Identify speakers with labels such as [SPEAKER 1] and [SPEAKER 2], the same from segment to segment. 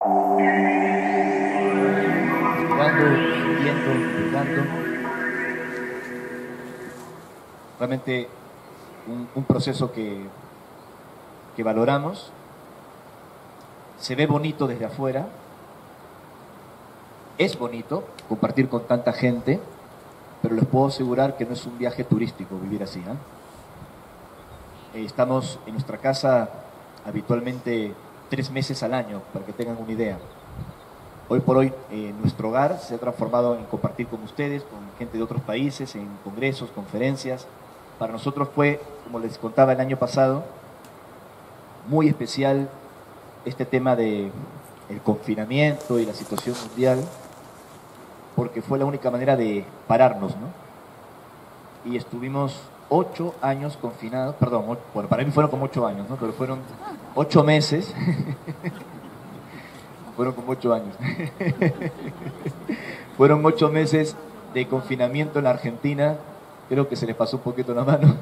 [SPEAKER 1] Respirando, sintiendo, disfrutando. Realmente un proceso que valoramos. Se ve bonito desde afuera. Es bonito compartir con tanta gente, pero les puedo asegurar que no es un viaje turístico vivir así, ¿eh? Estamos en nuestra casa habitualmente 3 meses al año, para que tengan una idea. Hoy por hoy nuestro hogar se ha transformado en compartir con ustedes, con gente de otros países, en congresos, conferencias. Para nosotros fue, como les contaba el año pasado, muy especial este tema de el confinamiento y la situación mundial, porque fue la única manera de pararnos, ¿no? Y estuvimos 8 años confinados, perdón, bueno, para mí fueron como 8 años, ¿no? Pero fueron 8 meses. Fueron como 8 años. Fueron 8 meses de confinamiento en la Argentina. Creo que se les pasó un poquito la mano.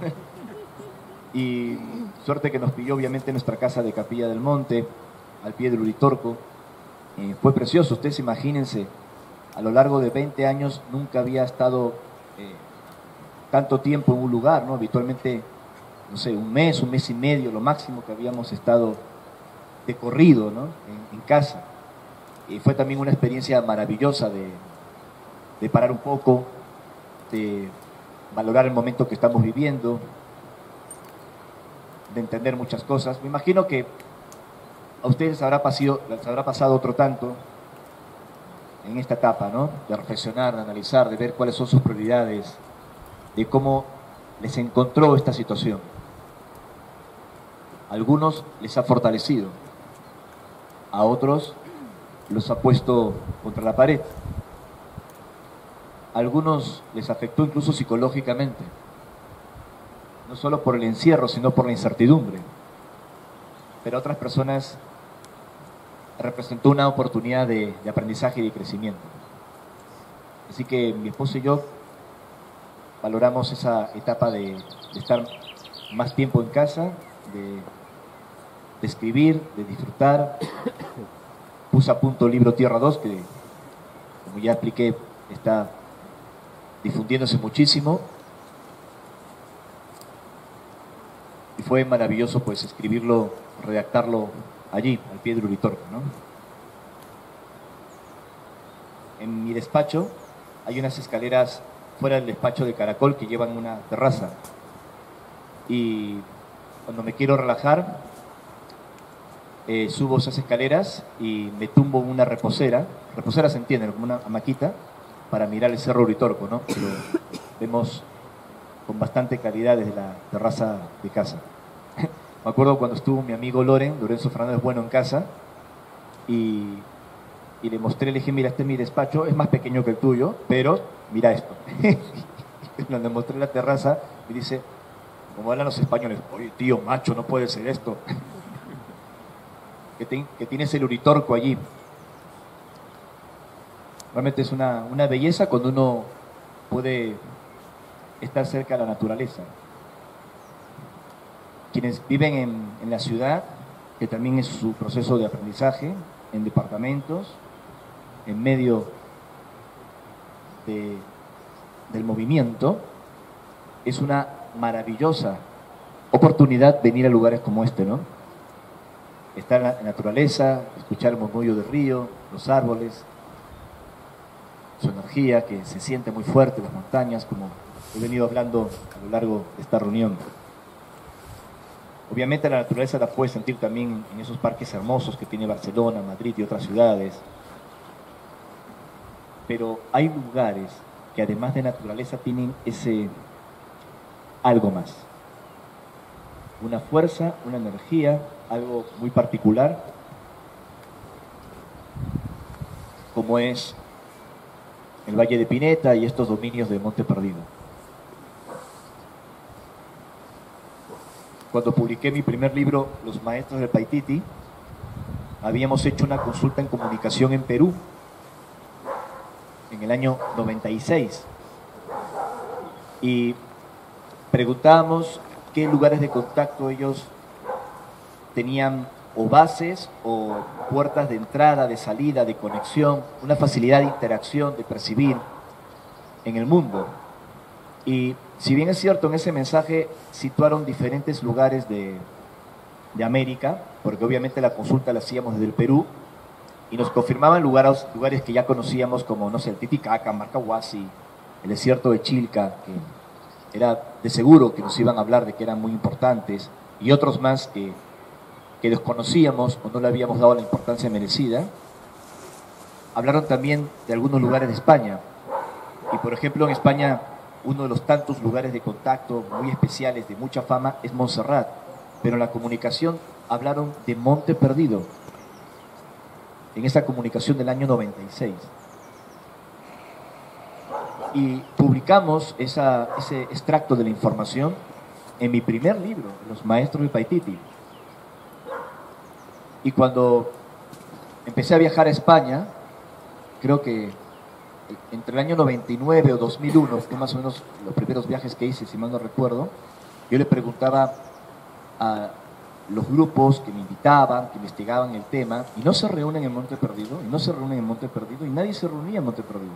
[SPEAKER 1] Y suerte que nos pilló obviamente nuestra casa de Capilla del Monte, al pie del Uritorco. Fue precioso, ustedes imagínense, a lo largo de 20 años nunca había estado tanto tiempo en un lugar, ¿no? Habitualmente, no sé, un mes y medio, lo máximo que habíamos estado de corrido, ¿no? En casa. Y fue también una experiencia maravillosa de parar un poco, de valorar el momento que estamos viviendo, de entender muchas cosas. Me imagino que a ustedes les habrá pasado otro tanto en esta etapa, ¿no? De reflexionar, de analizar, de ver cuáles son sus prioridades, de cómo les encontró esta situación. A algunos les ha fortalecido, a otros los ha puesto contra la pared. A algunos les afectó incluso psicológicamente, no solo por el encierro, sino por la incertidumbre. Pero a otras personas representó una oportunidad de aprendizaje y de crecimiento. Así que mi esposo y yo valoramos esa etapa de estar más tiempo en casa, de escribir, de disfrutar. Puse a punto el libro Tierra 2, que, como ya expliqué, está difundiéndose muchísimo. Y fue maravilloso pues escribirlo, redactarlo allí, al pie del Uritorco, ¿no? En mi despacho hay unas escaleras fuera del despacho de Caracol que llevan una terraza. Y cuando me quiero relajar, subo esas escaleras y me tumbo en una reposera. Reposera se entiende, como una hamaquita, para mirar el Cerro Uritorco, ¿no? Lo vemos con bastante calidad desde la terraza de casa. Me acuerdo cuando estuvo mi amigo Lorenzo Fernández Bueno en casa, y le mostré, le dije, mira, este es mi despacho, es más pequeño que el tuyo, pero mira esto. Cuando le mostré la terraza, me dice, como hablan los españoles, oye tío, macho, no puede ser esto. Que tienes el Uritorco allí. Realmente es una belleza cuando uno puede estar cerca de la naturaleza. Quienes viven en la ciudad, que también es su proceso de aprendizaje, en departamentos, en medio del movimiento, es una maravillosa oportunidad venir a lugares como este, ¿no? Estar en la naturaleza, escuchar el murmullo del río, los árboles, su energía que se siente muy fuerte, las montañas, como he venido hablando a lo largo de esta reunión. Obviamente la naturaleza la puedes sentir también en esos parques hermosos que tiene Barcelona, Madrid y otras ciudades. Pero hay lugares que además de naturaleza tienen ese algo más. Una fuerza, una energía, algo muy particular, como es el Valle de Pineta y estos dominios de Monte Perdido. Cuando publiqué mi primer libro, Los Maestros del Paititi, habíamos hecho una consulta en comunicación en Perú, en el año 96, y preguntábamos qué lugares de contacto ellos tenían o bases o puertas de entrada, de salida, de conexión, una facilidad de interacción, de percibir en el mundo. Y si bien es cierto, en ese mensaje situaron diferentes lugares de América, porque obviamente la consulta la hacíamos desde el Perú, y nos confirmaban lugares que ya conocíamos como, no sé, el Titicaca, Marcahuasi, el desierto de Chilca, que era de seguro que nos iban a hablar de que eran muy importantes, y otros más que desconocíamos o no le habíamos dado la importancia merecida. Hablaron también de algunos lugares de España, y por ejemplo en España uno de los tantos lugares de contacto muy especiales, de mucha fama, es Montserrat, pero en la comunicación hablaron de Monte Perdido, en esa comunicación del año 96. Y publicamos ese extracto de la información en mi primer libro, Los Maestros de Paititi. Y cuando empecé a viajar a España, creo que entre el año 99 o 2001, fue más o menos los primeros viajes que hice, si mal no recuerdo, yo le preguntaba a los grupos que me invitaban, que investigaban el tema, y no se reúnen en Monte Perdido, y no se reúnen en Monte Perdido, y nadie se reunía en Monte Perdido.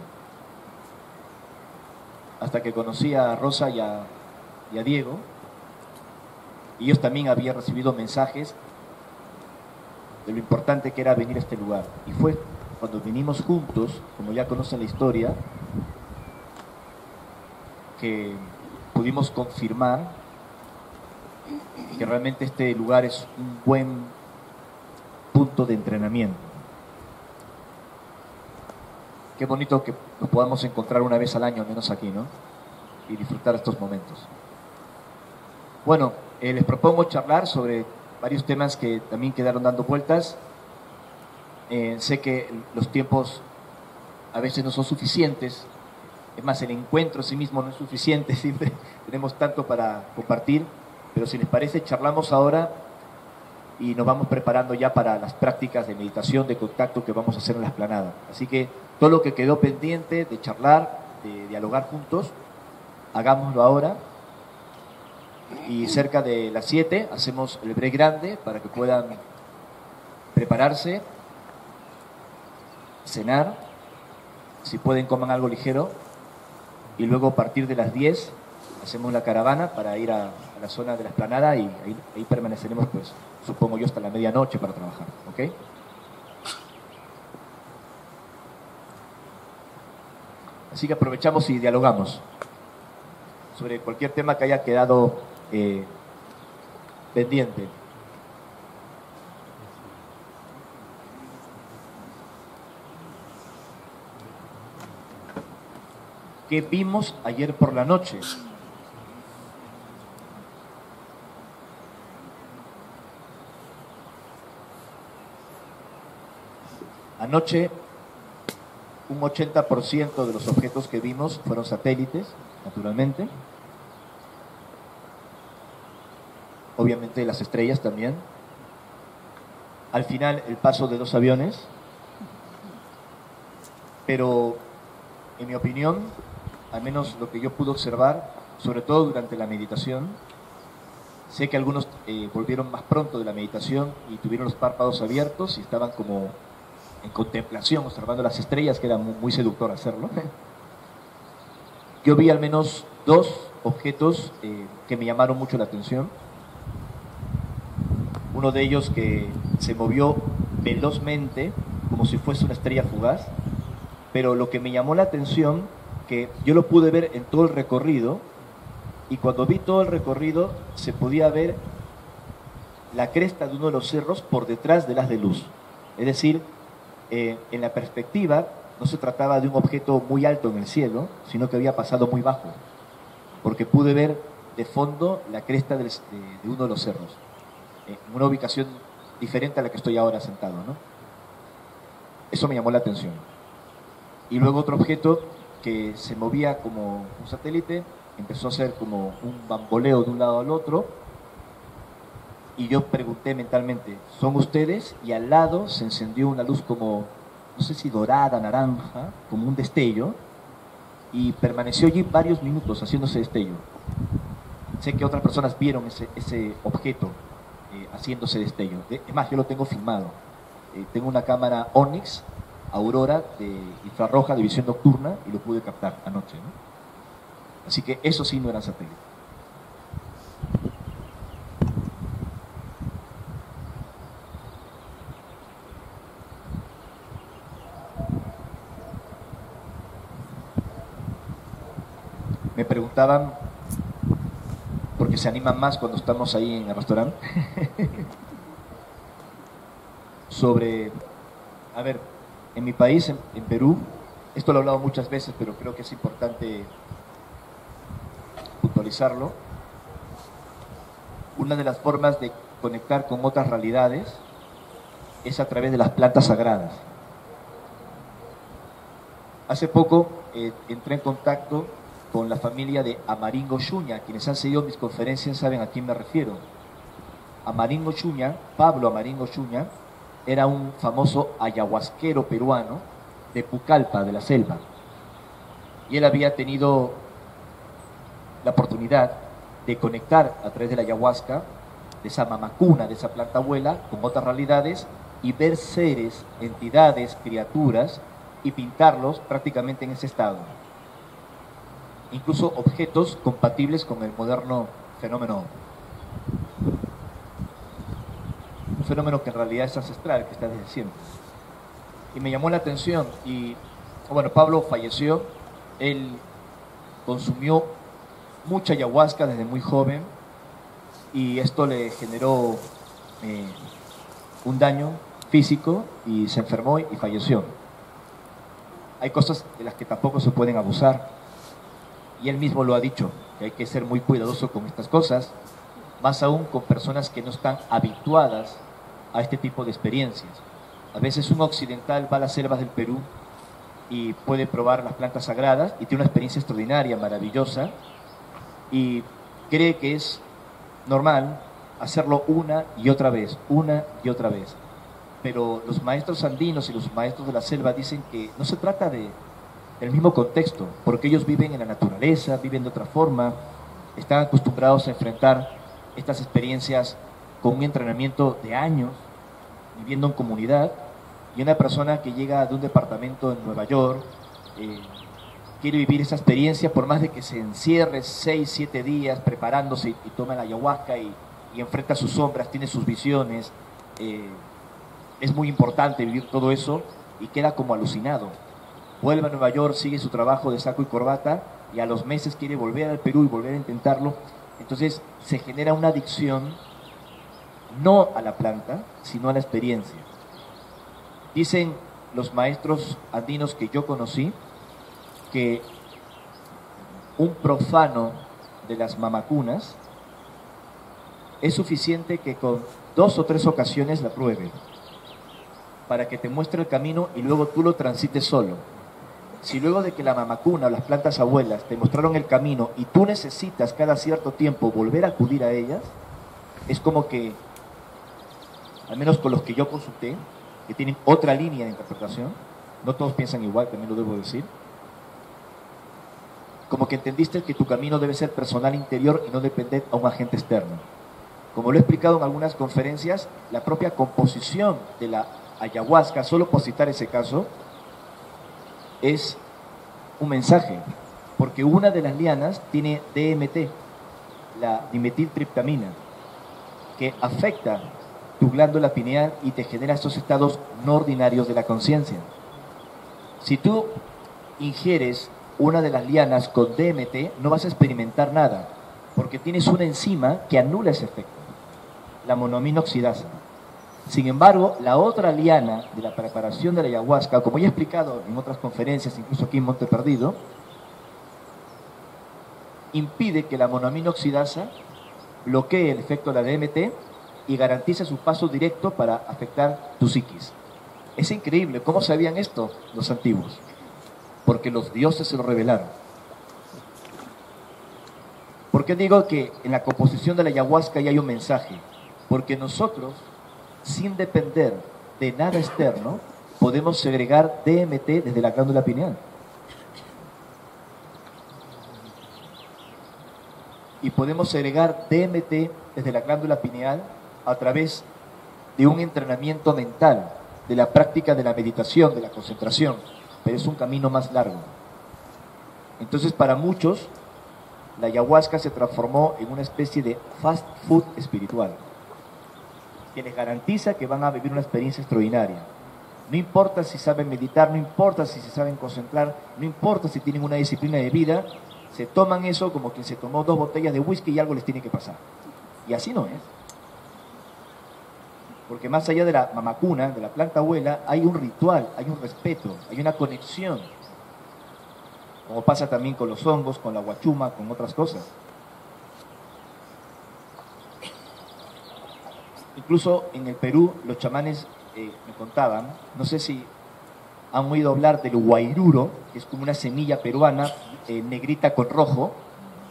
[SPEAKER 1] Hasta que conocí a Rosa y a Diego, y ellos también habían recibido mensajes de lo importante que era venir a este lugar. Y fue cuando vinimos juntos, como ya conocen la historia, que pudimos confirmar que realmente este lugar es un buen punto de entrenamiento. Qué bonito que nos podamos encontrar una vez al año, al menos aquí, ¿no? Y disfrutar estos momentos. Bueno, les propongo charlar sobre varios temas que también quedaron dando vueltas. Sé que los tiempos a veces no son suficientes. Es más, el encuentro en sí mismo no es suficiente. Siempre tenemos tanto para compartir. Pero si les parece, charlamos ahora y nos vamos preparando ya para las prácticas de meditación, de contacto que vamos a hacer en la explanada. Así que todo lo que quedó pendiente de charlar, de dialogar juntos, hagámoslo ahora. Y cerca de las 7 hacemos el break grande para que puedan prepararse, cenar, si pueden coman algo ligero, y luego a partir de las 10 hacemos la caravana para ir a la zona de la explanada y ahí permaneceremos, pues, supongo yo, hasta la medianoche para trabajar, ¿ok? Así que aprovechamos y dialogamos sobre cualquier tema que haya quedado pendiente. ¿Qué vimos ayer por la noche? Anoche, un 80% de los objetos que vimos fueron satélites, naturalmente. Obviamente las estrellas también. Al final, el paso de 2 aviones. Pero, en mi opinión, al menos lo que yo pude observar, sobre todo durante la meditación, sé que algunos volvieron más pronto de la meditación y tuvieron los párpados abiertos y estaban como en contemplación, observando las estrellas, que era muy seductor hacerlo. Yo vi al menos 2 objetos que me llamaron mucho la atención. Uno de ellos que se movió velozmente, como si fuese una estrella fugaz, pero lo que me llamó la atención, que yo lo pude ver en todo el recorrido, y cuando vi todo el recorrido se podía ver la cresta de uno de los cerros por detrás del haz de luz. Es decir, en la perspectiva no se trataba de un objeto muy alto en el cielo, sino que había pasado muy bajo, porque pude ver de fondo la cresta de uno de los cerros, en una ubicación diferente a la que estoy ahora sentado, ¿no? Eso me llamó la atención. Y luego otro objeto que se movía como un satélite, empezó a hacer como un bamboleo de un lado al otro, y yo pregunté mentalmente, ¿son ustedes? Y al lado se encendió una luz como, no sé si dorada, naranja, como un destello, y permaneció allí varios minutos haciéndose destello. Sé que otras personas vieron ese objeto, haciéndose destello. Es más, yo lo tengo filmado. Tengo una cámara Onyx Aurora de infrarroja de visión nocturna y lo pude captar anoche, ¿no? Así que eso sí no era satélite. Me preguntaban, porque se animan más cuando estamos ahí en el restaurante, sobre, a ver, en mi país, en Perú, esto lo he hablado muchas veces, pero creo que es importante puntualizarlo. Una de las formas de conectar con otras realidades es a través de las plantas sagradas. Hace poco entré en contacto con la familia de Amaringo Xuña. Quienes han seguido mis conferencias saben a quién me refiero. Amaringo Xuña, Pablo Amaringo Xuña, era un famoso ayahuasquero peruano de Pucallpa, de la selva. Y él había tenido la oportunidad de conectar a través de la ayahuasca, de esa mamacuna, de esa planta abuela, con otras realidades y ver seres, entidades, criaturas y pintarlos prácticamente en ese estado. Incluso objetos compatibles con el moderno fenómeno. Un fenómeno que en realidad es ancestral, que está desde siempre. Y me llamó la atención y, bueno, Pablo falleció, él consumió mucha ayahuasca desde muy joven y esto le generó un daño físico y se enfermó y falleció. Hay cosas de las que tampoco se pueden abusar y él mismo lo ha dicho, que hay que ser muy cuidadoso con estas cosas, más aún con personas que no están habituadas a este tipo de experiencias. A veces un occidental va a las selvas del Perú y puede probar las plantas sagradas y tiene una experiencia extraordinaria, maravillosa, y cree que es normal hacerlo una y otra vez. Pero los maestros andinos y los maestros de la selva dicen que no se trata del mismo contexto, porque ellos viven en la naturaleza, viven de otra forma, están acostumbrados a enfrentar estas experiencias con un entrenamiento de años, viviendo en comunidad, y una persona que llega de un departamento en Nueva York, quiere vivir esa experiencia por más de que se encierre 6, 7 días preparándose y toma la ayahuasca y enfrenta sus sombras, tiene sus visiones, es muy importante vivir todo eso y queda como alucinado. Vuelve a Nueva York, sigue su trabajo de saco y corbata y a los meses quiere volver al Perú y volver a intentarlo. Entonces se genera una adicción no a la planta, sino a la experiencia. Dicen los maestros andinos que yo conocí que un profano de las mamacunas es suficiente que con 2 o 3 ocasiones la pruebe para que te muestre el camino y luego tú lo transites solo. Si luego de que la mamacuna o las plantas abuelas te mostraron el camino y tú necesitas cada cierto tiempo volver a acudir a ellas, es como que, al menos con los que yo consulté, que tienen otra línea de interpretación, no todos piensan igual, también lo debo decir, como que entendiste que tu camino debe ser personal interior y no depender a un agente externo. Como lo he explicado en algunas conferencias, la propia composición de la ayahuasca, solo por citar ese caso, es un mensaje, porque una de las lianas tiene DMT, la dimetiltriptamina, que afecta tu glándula pineal y te genera estos estados no ordinarios de la conciencia. Si tú ingieres una de las lianas con DMT, no vas a experimentar nada, porque tienes una enzima que anula ese efecto, la monoamina oxidasa. Sin embargo, la otra liana de la preparación de la ayahuasca, como ya he explicado en otras conferencias, incluso aquí en Monte Perdido, impide que la monoamina oxidasa bloquee el efecto de la DMT y garantiza su paso directo para afectar tu psiquis. Es increíble, ¿cómo sabían esto los antiguos? Porque los dioses se lo revelaron. ¿Por qué digo que en la composición de la ayahuasca ya hay un mensaje? Porque nosotros, sin depender de nada externo, podemos segregar DMT desde la glándula pineal. Y podemos segregar DMT desde la glándula pineal a través de un entrenamiento mental, de la práctica de la meditación, de la concentración, pero es un camino más largo. Entonces, para muchos, la ayahuasca se transformó en una especie de fast food espiritual, que les garantiza que van a vivir una experiencia extraordinaria. No importa si saben meditar, no importa si se saben concentrar, no importa si tienen una disciplina de vida, se toman eso como quien se tomó 2 botellas de whisky y algo les tiene que pasar. Y así no es. Porque más allá de la mamacuna, de la planta abuela, hay un ritual, hay un respeto, hay una conexión. Como pasa también con los hongos, con la guachuma, con otras cosas. Incluso en el Perú, los chamanes me contaban, no sé si han oído hablar del guairuro, que es como una semilla peruana, negrita con rojo,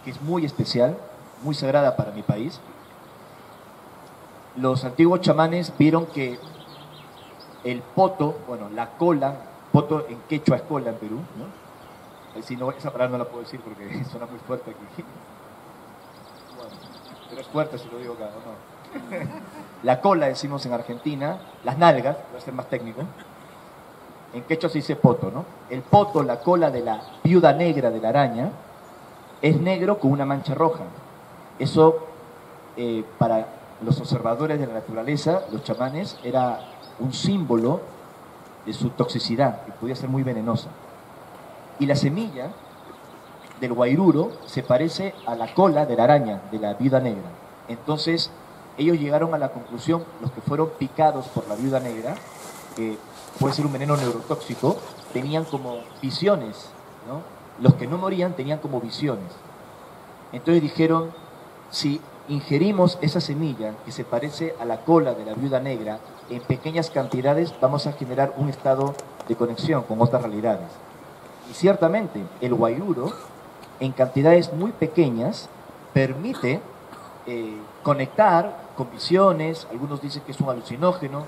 [SPEAKER 1] que es muy especial, muy sagrada para mi país. Los antiguos chamanes vieron que el poto, bueno, la cola, poto en quechua es cola en Perú, ¿no? Si no, esa palabra no la puedo decir porque suena muy fuerte aquí. Bueno, pero es fuerte si lo digo acá, ¿no? La cola decimos en Argentina, las nalgas, voy a ser más técnico. En quechua se dice poto, ¿no? El poto, la cola de la viuda negra de la araña, es negro con una mancha roja. Eso, para los observadores de la naturaleza, los chamanes, era un símbolo de su toxicidad, que podía ser muy venenosa. Y la semilla del guairuro se parece a la cola de la araña, de la viuda negra. Entonces, ellos llegaron a la conclusión, los que fueron picados por la viuda negra, que puede ser un veneno neurotóxico, tenían como visiones, ¿no? Los que no morían tenían como visiones. Entonces dijeron, si ingerimos esa semilla que se parece a la cola de la viuda negra en pequeñas cantidades, vamos a generar un estado de conexión con otras realidades. Y ciertamente, el guairuro, en cantidades muy pequeñas, permite conectar con visiones. Algunos dicen que es un alucinógeno,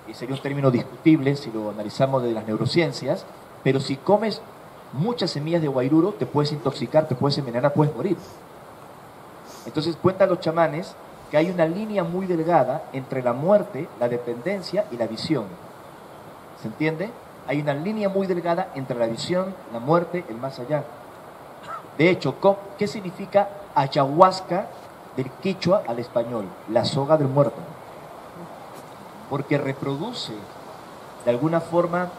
[SPEAKER 1] y sería un término discutible si lo analizamos de las neurociencias, pero si comes muchas semillas de guairuro, te puedes intoxicar, te puedes envenenar, puedes morir. Entonces cuentan los chamanes que hay una línea muy delgada entre la muerte, la dependencia y la visión. ¿Se entiende? Hay una línea muy delgada entre la visión, la muerte, el más allá. De hecho, ¿qué significa ayahuasca del quechua al español? La soga del muerto. Porque reproduce, de alguna forma,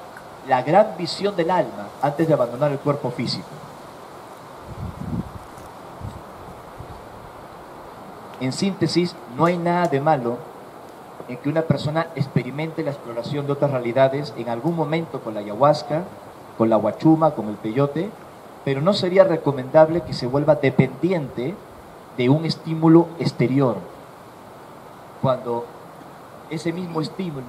[SPEAKER 1] la gran visión del alma antes de abandonar el cuerpo físico. En síntesis, no hay nada de malo en que una persona experimente la exploración de otras realidades en algún momento con la ayahuasca, con la guachuma, con el peyote, pero no sería recomendable que se vuelva dependiente de un estímulo exterior, cuando ese mismo estímulo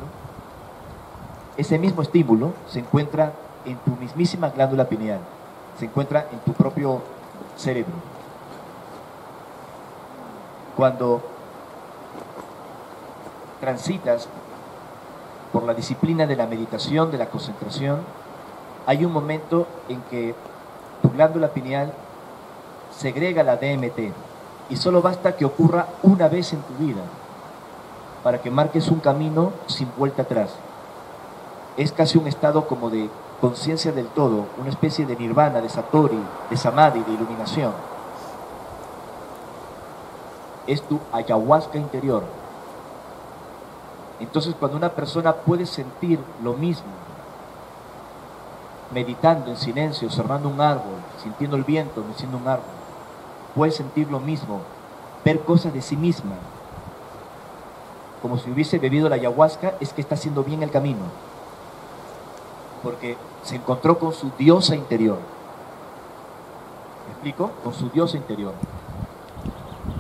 [SPEAKER 1] se encuentra en tu mismísima glándula pineal, se encuentra en tu propio cerebro. Cuando transitas por la disciplina de la meditación, de la concentración, hay un momento en que tu glándula pineal segrega la DMT y solo basta que ocurra una vez en tu vida para que marques un camino sin vuelta atrás. Es casi un estado como de conciencia del todo, una especie de nirvana, de satori, de samadhi, de iluminación. Es tu ayahuasca interior. Entonces, cuando una persona puede sentir lo mismo, meditando en silencio, observando un árbol, sintiendo el viento, meciendo un árbol, puede sentir lo mismo, ver cosas de sí misma, como si hubiese bebido la ayahuasca, es que está haciendo bien el camino, porque se encontró con su diosa interior. ¿Me explico? Con su diosa interior.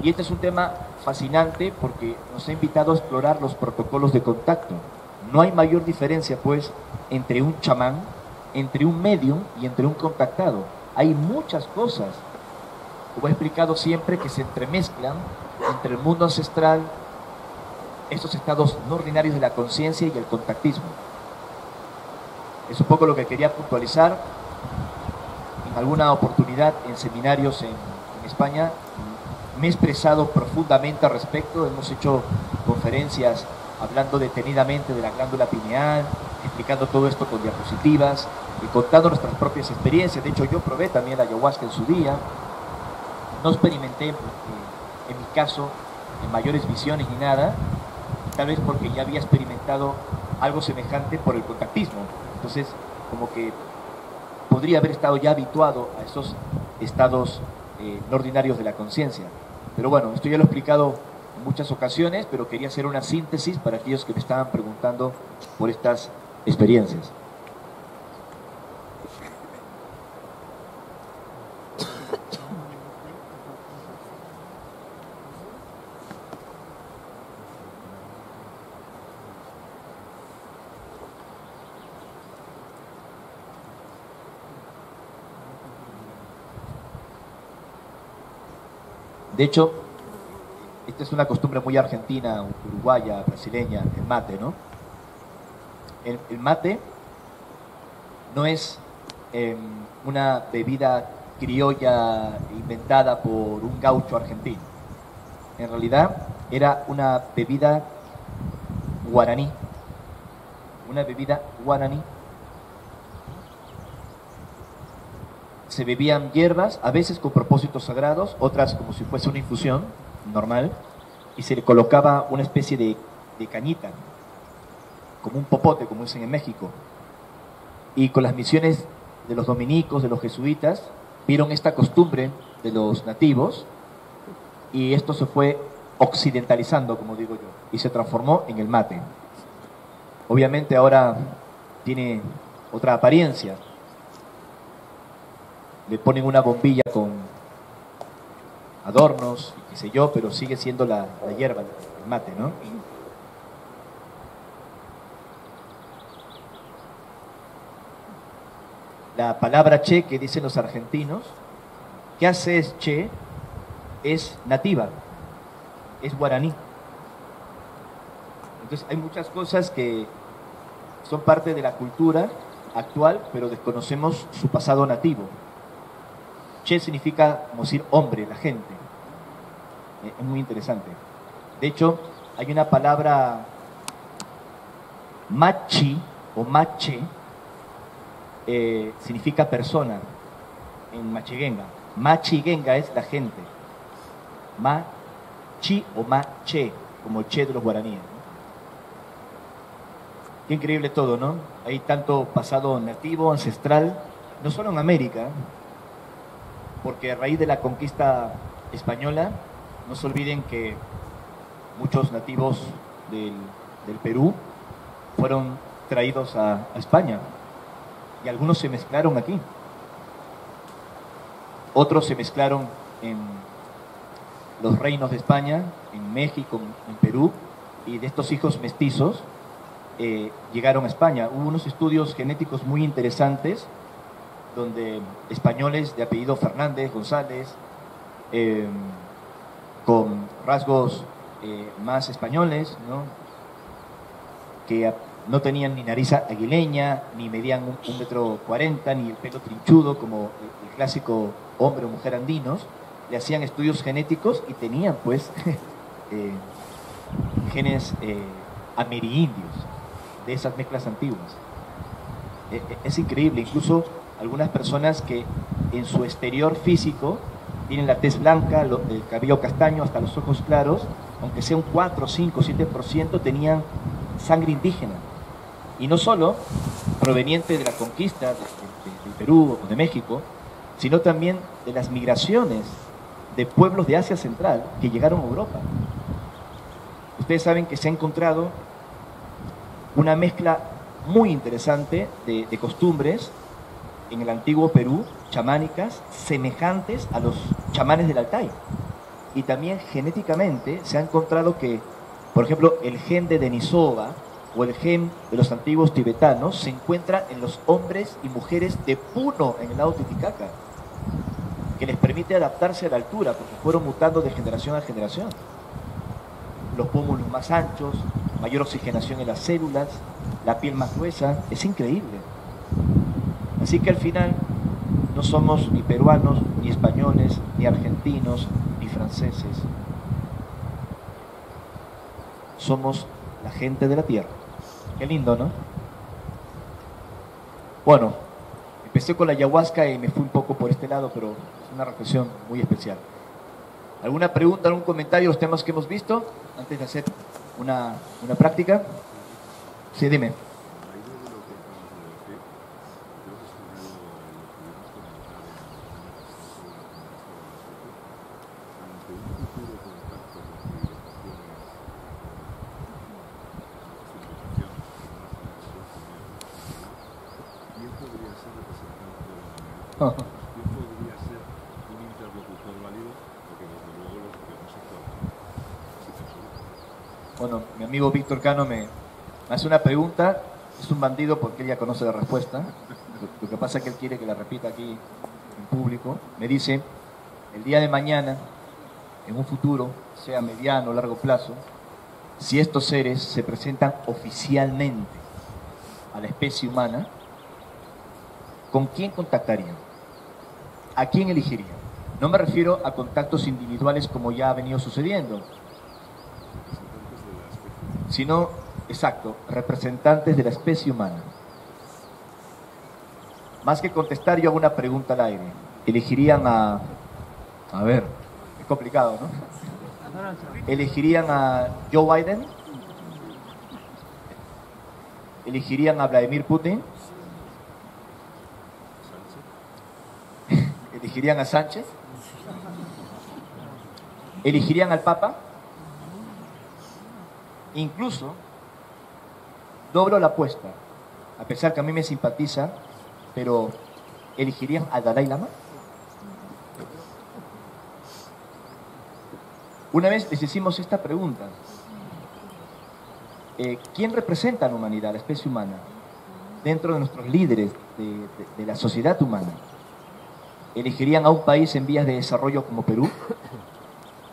[SPEAKER 1] Y este es un tema fascinante porque nos ha invitado a explorar los protocolos de contacto. No hay mayor diferencia, pues, entre un chamán, entre un medium y entre un contactado. Hay muchas cosas, como he explicado siempre, que se entremezclan entre el mundo ancestral, estos estados no ordinarios de la conciencia y el contactismo. Es un poco lo que quería puntualizar. En alguna oportunidad en seminarios en España me he expresado profundamente al respecto, hemos hecho conferencias hablando detenidamente de la glándula pineal, explicando todo esto con diapositivas y contando nuestras propias experiencias. De hecho, yo probé también la ayahuasca en su día, no experimenté, en mi caso, en mayores visiones ni nada, tal vez porque ya había experimentado algo semejante por el contactismo. Entonces, como que podría haber estado ya habituado a esos estados no ordinarios de la conciencia. Pero bueno, esto ya lo he explicado en muchas ocasiones, pero quería hacer una síntesis para aquellos que me estaban preguntando por estas experiencias. De hecho, esta es una costumbre muy argentina, uruguaya, brasileña, el mate, ¿no? El mate no es una bebida criolla inventada por un gaucho argentino. En realidad era una bebida guaraní. Una bebida guaraní. Se bebían hierbas, a veces con propósitos sagrados, otras como si fuese una infusión normal, y se le colocaba una especie de cañita, como un popote, como dicen en México. Y con las misiones de los dominicos, de los jesuitas, vieron esta costumbre de los nativos, y esto se fue occidentalizando, como digo yo, y se transformó en el mate. Obviamente ahora tiene otra apariencia. Le ponen una bombilla con adornos, qué sé yo, pero sigue siendo la hierba, el mate, ¿no? La palabra che que dicen los argentinos, ¿qué haces che? Es nativa, es guaraní. Entonces hay muchas cosas que son parte de la cultura actual, pero desconocemos su pasado nativo. Che significa, como decir, hombre, la gente. Es muy interesante. De hecho, hay una palabra machi o mache, significa persona en machiguenga. Machiguenga es la gente. Machi o mache, como che de los guaraníes. Qué increíble todo, ¿no? Hay tanto pasado nativo, ancestral, no solo en América, porque a raíz de la conquista española, no se olviden que muchos nativos del Perú fueron traídos a España y algunos se mezclaron aquí. Otros se mezclaron en los reinos de España, en México, en Perú, y de estos hijos mestizos llegaron a España. Hubo unos estudios genéticos muy interesantes donde españoles de apellido Fernández, González, con rasgos más españoles, ¿no? Que no tenían ni nariz aguileña, ni medían 1,40 m, ni el pelo trinchudo como el clásico hombre o mujer andinos, le hacían estudios genéticos y tenían pues genes amerindios de esas mezclas antiguas. Es increíble, incluso algunas personas que en su exterior físico tienen la tez blanca, el cabello castaño, hasta los ojos claros, aunque sea un 4, 5, 7%, tenían sangre indígena. Y no solo proveniente de la conquista del Perú o de México, sino también de las migraciones de pueblos de Asia Central que llegaron a Europa. Ustedes saben que se ha encontrado una mezcla muy interesante de costumbres en el antiguo Perú, chamánicas, semejantes a los chamanes del Altai. Y también genéticamente se ha encontrado que, por ejemplo, el gen de Denisova o el gen de los antiguos tibetanos se encuentra en los hombres y mujeres de Puno, en el lado Titicaca, que les permite adaptarse a la altura, porque fueron mutando de generación a generación. Los pómulos más anchos, mayor oxigenación en las células, la piel más gruesa, es increíble. Así que al final no somos ni peruanos, ni españoles, ni argentinos, ni franceses somos la gente de la tierra. Qué lindo, ¿no? Bueno, empecé con la ayahuasca y me fui un poco por este lado, pero es una reflexión muy especial. ¿Alguna pregunta, algún comentario, los temas que hemos visto antes de hacer una práctica? Sí, dime. Bueno, mi amigo Víctor Cano me hace una pregunta, es un bandido porque él ya conoce la respuesta, lo que pasa es que él quiere que la repita aquí en público. Me dice, el día de mañana, en un futuro, sea mediano o largo plazo, si estos seres se presentan oficialmente a la especie humana, ¿con quién contactarían? ¿A quién elegirían? No me refiero a contactos individuales como ya ha venido sucediendo, sino, exacto, representantes de la especie humana. Más que contestar, yo hago una pregunta al aire. ¿Elegirían a ver, es complicado, ¿no? ¿Elegirían a Joe Biden? ¿Elegirían a Vladimir Putin? ¿Elegirían a Sánchez? ¿Elegirían al Papa? Incluso, doblo la apuesta, a pesar que a mí me simpatiza, pero ¿elegirían al Dalai Lama? Una vez les hicimos esta pregunta, ¿quién representa a la humanidad, a la especie humana? Dentro de nuestros líderes de la sociedad humana, ¿elegirían a un país en vías de desarrollo como Perú?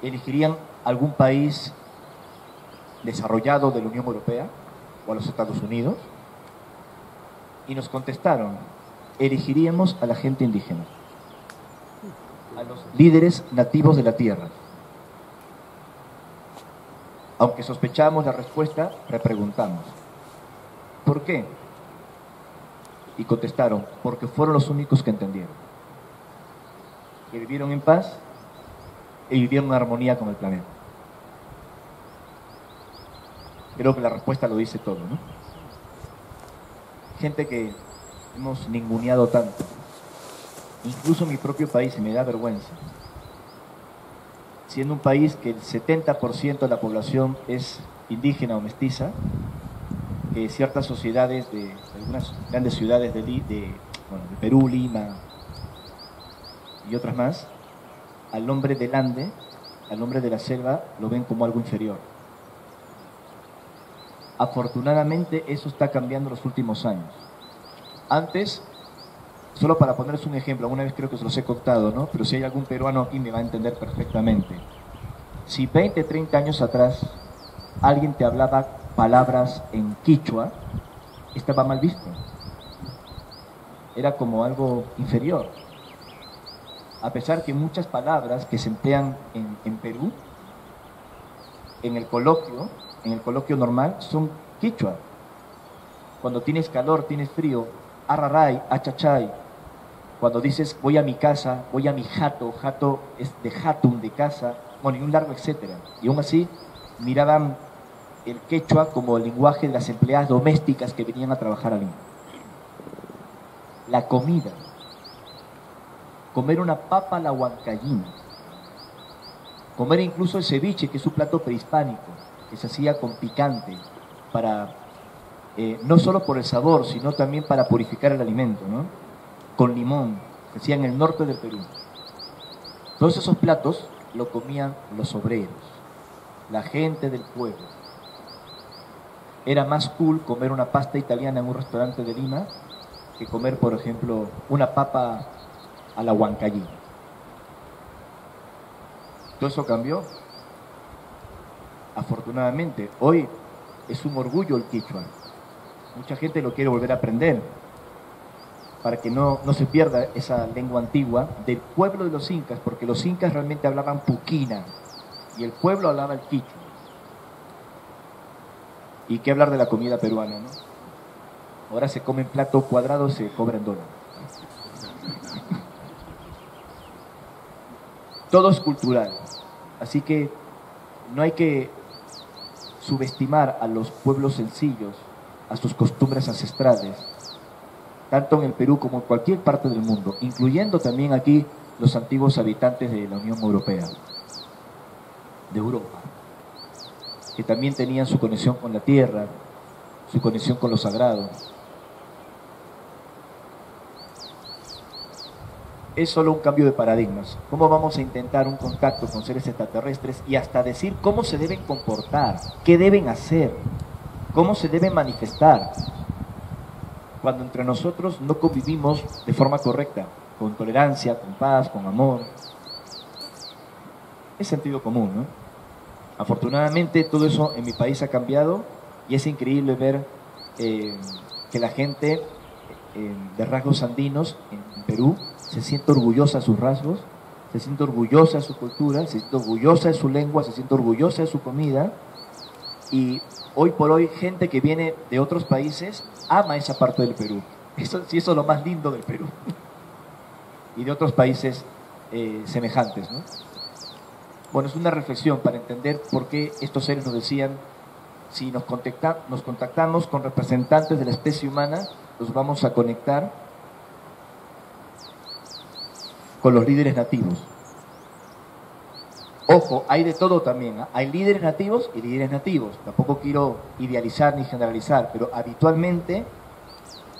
[SPEAKER 1] ¿Elegirían algún país desarrollado de la Unión Europea o a los Estados Unidos? Y nos contestaron, elegiríamos a la gente indígena, a los líderes nativos de la tierra. Aunque sospechamos la respuesta, repreguntamos, ¿por qué? Y contestaron, porque fueron los únicos que entendieron, que vivieron en paz y vivieron en armonía con el planeta. Creo que la respuesta lo dice todo, ¿no? Gente que hemos ninguneado tanto. Incluso en mi propio país, y me da vergüenza. Siendo un país que el 70% de la población es indígena o mestiza, que ciertas sociedades de algunas grandes ciudades de Perú, Lima y otras más, al hombre del Ande, al hombre de la selva, lo ven como algo inferior. Afortunadamente eso está cambiando en los últimos años. Antes, solo para ponerles un ejemplo, alguna vez creo que se los he contado, ¿no? Pero si hay algún peruano aquí me va a entender perfectamente. Si 20, 30 años atrás alguien te hablaba palabras en quichua, estaba mal visto. Era como algo inferior. A pesar que muchas palabras que se emplean en Perú, en el coloquio normal, son quichua. Cuando tienes calor, tienes frío, arraray, achachay. Cuando dices voy a mi casa, voy a mi jato, jato es de jatum, de casa, bueno, y un largo etcétera. Y aún así miraban el quechua como el lenguaje de las empleadas domésticas que venían a trabajar a Lima. La comida. Comer una papa a la huancallina. Comer incluso el ceviche, que es un plato prehispánico, que se hacía con picante, para, no solo por el sabor, sino también para purificar el alimento, ¿no? Con limón, se hacía en el norte del Perú. Todos esos platos lo comían los obreros, la gente del pueblo. Era más cool comer una pasta italiana en un restaurante de Lima que comer, por ejemplo, una papa a la huancallina. Todo eso cambió. Afortunadamente, hoy es un orgullo el quichua. Mucha gente lo quiere volver a aprender. para que no se pierda esa lengua antigua, del pueblo de los incas, porque los incas realmente hablaban puquina y el pueblo hablaba el quichua. Y qué hablar de la comida peruana, ¿no? Ahora se come en plato cuadrado, se cobra en dólar. Todo es cultural, así que no hay que subestimar a los pueblos sencillos, a sus costumbres ancestrales, tanto en el Perú como en cualquier parte del mundo, incluyendo también aquí los antiguos habitantes de la Unión Europea, de Europa, que también tenían su conexión con la tierra, su conexión con lo sagrado. Es solo un cambio de paradigmas. ¿Cómo vamos a intentar un contacto con seres extraterrestres y hasta decir cómo se deben comportar, qué deben hacer, cómo se deben manifestar, cuando entre nosotros no convivimos de forma correcta, con tolerancia, con paz, con amor? Es sentido común, ¿no? Afortunadamente todo eso en mi país ha cambiado y es increíble ver que la gente de rasgos andinos en Perú se siente orgullosa de sus rasgos, se siente orgullosa de su cultura, se siente orgullosa de su lengua, se siente orgullosa de su comida, y hoy por hoy gente que viene de otros países ama esa parte del Perú. Eso sí, eso es lo más lindo del Perú y de otros países semejantes, ¿no? Bueno, es una reflexión para entender por qué estos seres nos decían: si nos contactamos con representantes de la especie humana, los vamos a conectar con los líderes nativos. Ojo, hay de todo también, ¿eh? Hay líderes nativos y líderes nativos. Tampoco quiero idealizar ni generalizar, pero habitualmente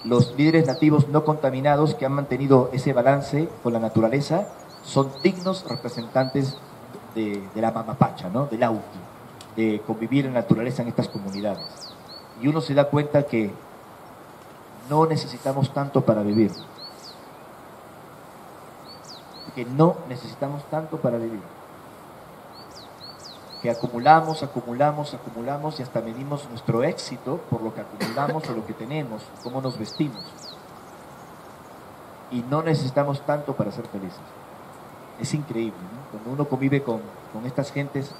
[SPEAKER 1] los líderes nativos no contaminados que han mantenido ese balance con la naturaleza son dignos representantes de la mamapacha, ¿no? Del auti, de convivir en la naturaleza en estas comunidades. Y uno se da cuenta que no necesitamos tanto para vivir. Que no necesitamos tanto para vivir. Que acumulamos y hasta medimos nuestro éxito por lo que acumulamos o lo que tenemos, cómo nos vestimos. Y no necesitamos tanto para ser felices. Es increíble, ¿no? Cuando uno convive con estas gentes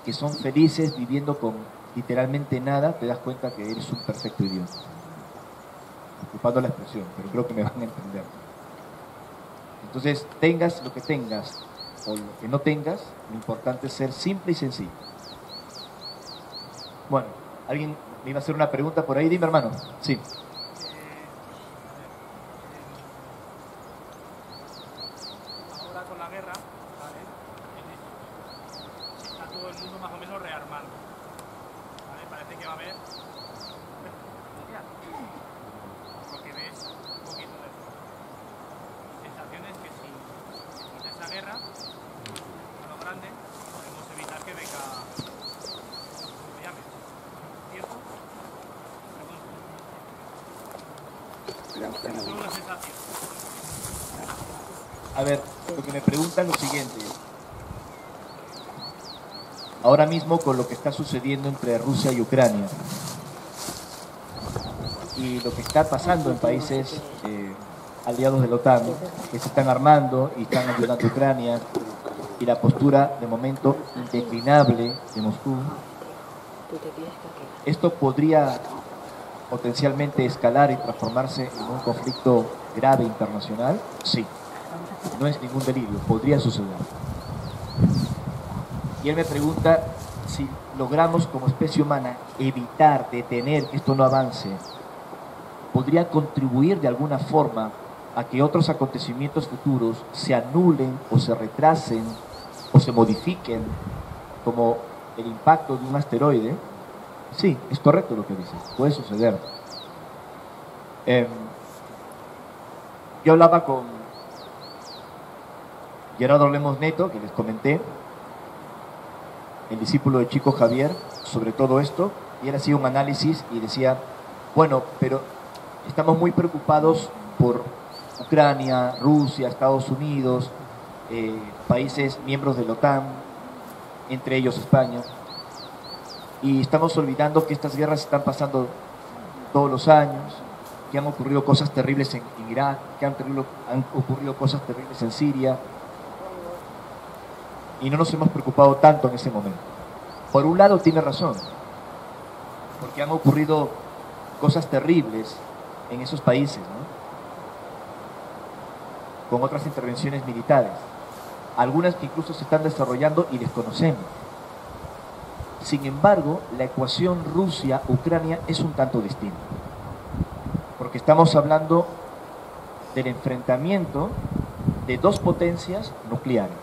[SPEAKER 1] que son felices viviendo con literalmente nada, te das cuenta que eres un perfecto idiota. Ocupando la expresión, pero creo que me van a entender. Entonces, tengas lo que tengas o lo que no tengas, lo importante es ser simple y sencillo. Bueno, ¿alguien me iba a hacer una pregunta por ahí? Dime, hermano. Sí.
[SPEAKER 2] Ahora con la guerra, ¿vale? Está todo el mundo más o menos rearmando, ¿vale? Parece que va a haber, por lo que ves, un poquito de sensaciones que si quita esa guerra a lo grande, podemos evitar que venga, ¿cómo se llame? ¿Tiempo? Es solo una sensación.
[SPEAKER 1] A ver, lo que me preguntan es lo siguiente. Ahora mismo con lo que está sucediendo entre Rusia y Ucrania y lo que está pasando en países aliados de la OTAN, que se están armando y están ayudando a Ucrania, y la postura de momento indeclinable de Moscú, esto podría potencialmente escalar y transformarse en un conflicto grave internacional. Sí, no es ningún delirio, podría suceder. Y él me pregunta si logramos como especie humana evitar, detener que esto no avance, podría contribuir de alguna forma a que otros acontecimientos futuros se anulen o se retrasen o se modifiquen, como el impacto de un asteroide. Sí, es correcto lo que dices, puede suceder. Yo hablaba con Gerardo Lemos Neto, que les comenté, el discípulo de Chico Javier, sobre todo esto, y él hacía un análisis y decía, bueno, pero estamos muy preocupados por Ucrania, Rusia, Estados Unidos, países miembros de la OTAN, entre ellos España, y estamos olvidando que estas guerras están pasando todos los años, que han ocurrido cosas terribles en Irak, que han ocurrido cosas terribles en Siria, y no nos hemos preocupado tanto en ese momento. Por un lado tiene razón, porque han ocurrido cosas terribles en esos países, ¿no? Con otras intervenciones militares, algunas que incluso se están desarrollando y desconocemos. Sin embargo, la ecuación Rusia-Ucrania es un tanto distinta, porque estamos hablando del enfrentamiento de dos potencias nucleares,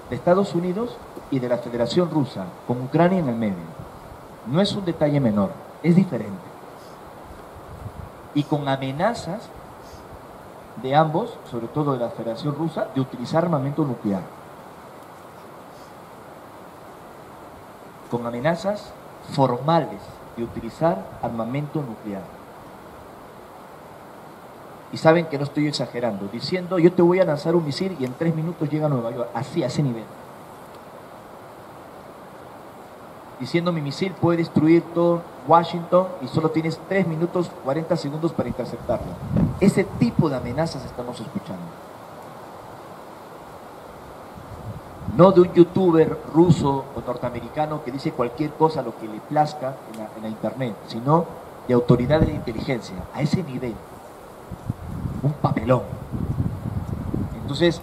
[SPEAKER 1] de Estados Unidos y de la Federación Rusa, con Ucrania en el medio. No es un detalle menor, es diferente. Y con amenazas de ambos, sobre todo de la Federación Rusa, de utilizar armamento nuclear. Con amenazas formales de utilizar armamento nuclear. Y saben que no estoy exagerando, diciendo yo te voy a lanzar un misil y en 3 minutos llega a Nueva York, así, a ese nivel. Diciendo mi misil puede destruir todo Washington y solo tienes 3 minutos 40 segundos para interceptarlo. Ese tipo de amenazas estamos escuchando. No de un youtuber ruso o norteamericano que dice cualquier cosa, lo que le plazca en la internet, sino de autoridades de inteligencia, a ese nivel. Un papelón. Entonces,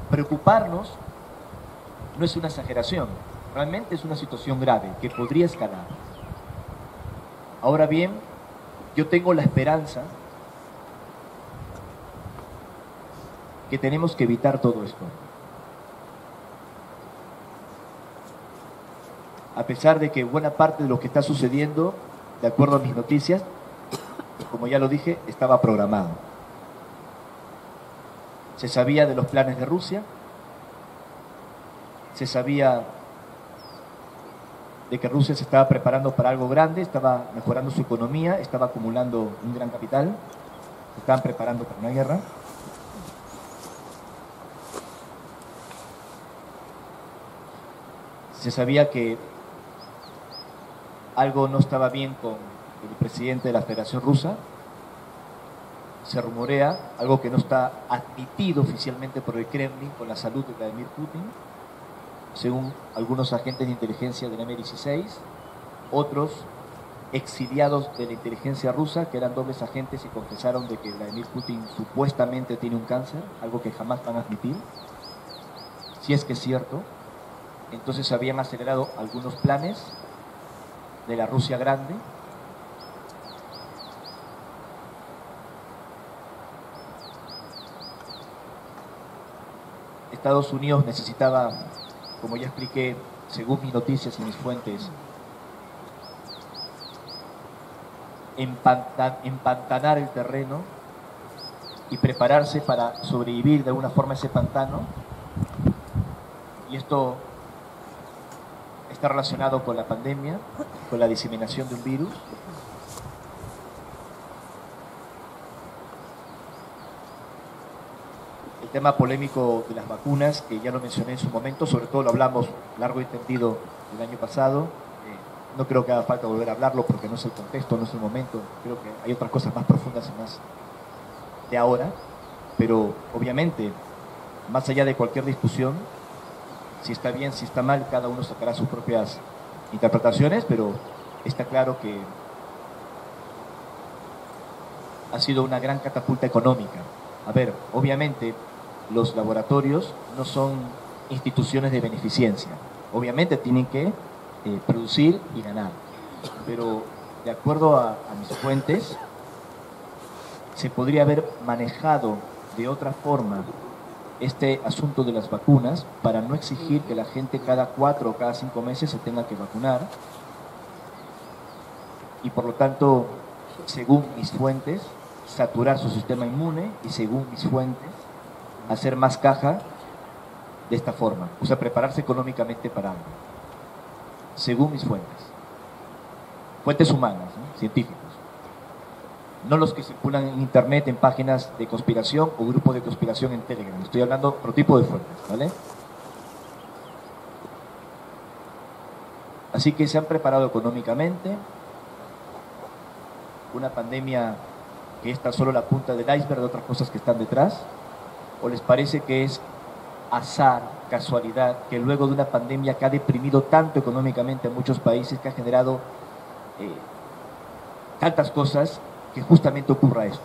[SPEAKER 1] preocuparnos no es una exageración, realmente es una situación grave que podría escalar. Ahora bien, yo tengo la esperanza que tenemos que evitar todo esto. A pesar de que buena parte de lo que está sucediendo, de acuerdo a mis noticias, como ya lo dije, estaba programado. Se sabía de los planes de Rusia, se sabía de que Rusia se estaba preparando para algo grande, estaba mejorando su economía, estaba acumulando un gran capital, se estaban preparando para una guerra. Se sabía que algo no estaba bien con el presidente de la Federación Rusa. Se rumorea algo que no está admitido oficialmente por el Kremlin con la salud de Vladimir Putin, según algunos agentes de inteligencia del MI16, otros exiliados de la inteligencia rusa que eran dobles agentes y confesaron de que Vladimir Putin supuestamente tiene un cáncer, algo que jamás van a admitir. Si es que es cierto, entonces habían acelerado algunos planes de la Rusia grande. Estados Unidos necesitaba, como ya expliqué, según mis noticias y mis fuentes, empantanar el terreno y prepararse para sobrevivir de alguna forma ese pantano. Y esto está relacionado con la pandemia, con la diseminación de un virus. El tema polémico de las vacunas, que ya lo mencioné en su momento, sobre todo lo hablamos largo y tendido el año pasado. No creo que haga falta volver a hablarlo porque no es el contexto, no es el momento. Creo que hay otras cosas más profundas y más de ahora. Pero obviamente, más allá de cualquier discusión, si está bien, si está mal, cada uno sacará sus propias interpretaciones, pero está claro que ha sido una gran catapulta económica. A ver, obviamente los laboratorios no son instituciones de beneficencia. Obviamente tienen que producir y ganar. Pero de acuerdo a mis fuentes, se podría haber manejado de otra forma este asunto de las vacunas para no exigir que la gente cada 4 o cada 5 meses se tenga que vacunar. Y por lo tanto, según mis fuentes, saturar su sistema inmune y según mis fuentes, hacer más caja de esta forma. O sea, prepararse económicamente para algo. Según mis fuentes. Fuentes humanas, ¿no? Científicos. No los que circulan en internet, en páginas de conspiración o grupos de conspiración en Telegram. Estoy hablando de otro tipo de fuentes, ¿vale? Así que se han preparado económicamente, una pandemia que es tan solo la punta del iceberg de otras cosas que están detrás? ¿O les parece que es azar, casualidad, que luego de una pandemia que ha deprimido tanto económicamente a muchos países, que ha generado tantas cosas, que justamente ocurra esto?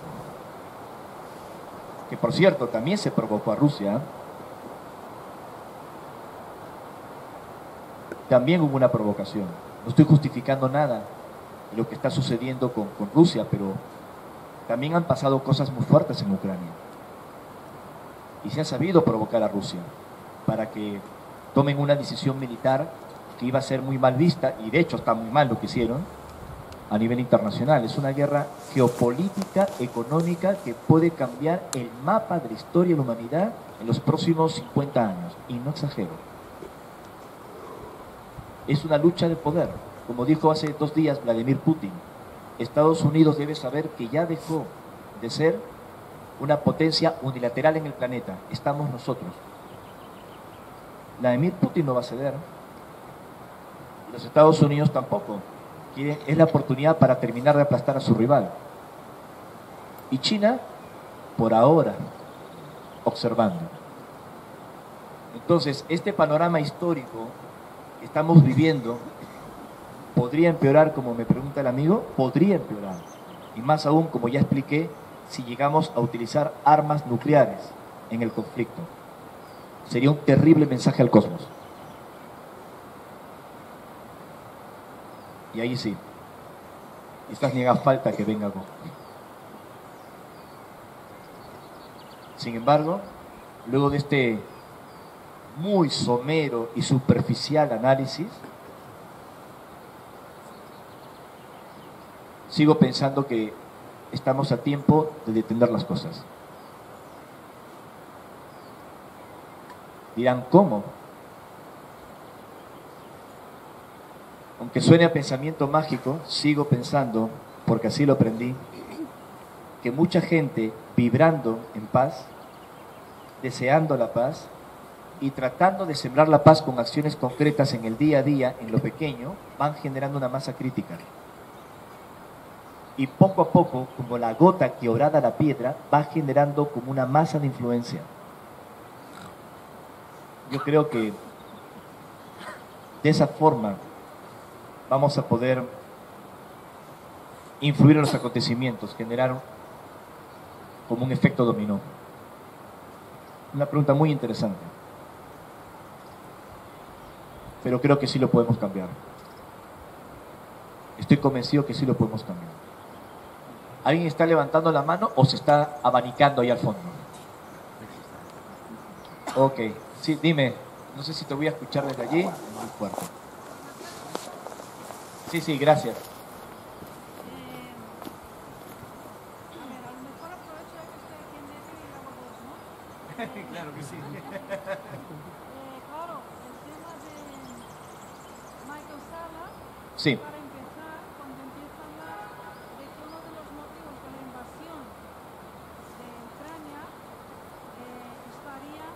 [SPEAKER 1] Que por cierto, también se provocó a Rusia. También hubo una provocación. No estoy justificando nada de lo que está sucediendo con Rusia, pero también han pasado cosas muy fuertes en Ucrania. Y se ha sabido provocar a Rusia para que tomen una decisión militar que iba a ser muy mal vista, y de hecho está muy mal lo que hicieron a nivel internacional. Es una guerra geopolítica, económica, que puede cambiar el mapa de la historia de la humanidad en los próximos 50 años. Y no exagero. Es una lucha de poder. Como dijo hace 2 días Vladimir Putin, Estados Unidos debe saber que ya dejó de ser una potencia unilateral en el planeta. Estamos nosotros. Vladimir Putin no va a ceder. Los Estados Unidos tampoco. Es la oportunidad para terminar de aplastar a su rival. Y China, por ahora, observando. Entonces, este panorama histórico que estamos viviendo podría empeorar, como me pregunta el amigo, podría empeorar. Y más aún, como ya expliqué, si llegamos a utilizar armas nucleares en el conflicto. Sería un terrible mensaje al cosmos. Y ahí sí, quizás ni haga falta que venga algo. Sin embargo, luego de este muy somero y superficial análisis, sigo pensando que estamos a tiempo de detener las cosas. Dirán, ¿cómo? Aunque suene a pensamiento mágico, sigo pensando, porque así lo aprendí, que mucha gente vibrando en paz, deseando la paz y tratando de sembrar la paz con acciones concretas en el día a día, en lo pequeño, van generando una masa crítica. Y poco a poco, como la gota que horada la piedra, va generando como una masa de influencia. Yo creo que de esa forma vamos a poder influir en los acontecimientos, generar como un efecto dominó. Una pregunta muy interesante. Pero creo que sí lo podemos cambiar. Estoy convencido que sí lo podemos cambiar. ¿Alguien está levantando la mano o se está abanicando ahí al fondo? Ok, sí, dime. No sé si te voy a escuchar desde allí. Muy fuerte. Sí, sí, gracias.
[SPEAKER 3] A ver, a lo mejor aprovecho ya que estoy aquí en medio y hago dos, ¿no?
[SPEAKER 2] Claro que sí.
[SPEAKER 3] Claro, el tema de Michael Sala,
[SPEAKER 1] Sí.
[SPEAKER 3] para empezar, cuando empieza a hablar de que uno de los motivos de la invasión de Ucrania estaría